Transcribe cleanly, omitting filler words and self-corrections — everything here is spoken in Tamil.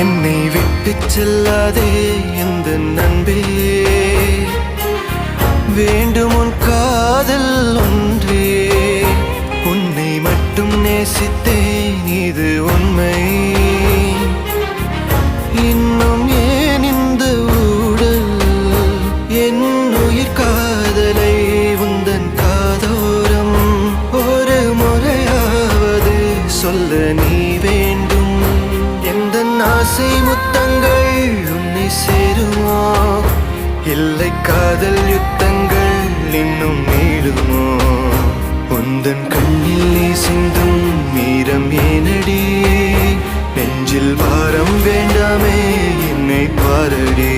என்னை விட்டு செல்லாதே எந்த நண்பே, வேண்டும் உன் காதல் ஒன்றே. உன்னை மட்டும் நேசித்தேன் இது உண்மை. இன்னும் ஏன் இந்த ஊடல் என் உயிர் காதலை உந்தன் காதோரம் ஒரு முறையாவது சொல்ல நீ வேண்டும். எந்த ஆசை முத்தங்கள் உன்னை சேருமோ, இல்லை காதல் யுத்தங்கள் இன்னும் நீளுமோ. உந்தன் கண்ணில் நீ சிந்தும் மீரம் ஏனடி, நெஞ்சில் பாரம் வேண்டாமே என்னை பாரடி.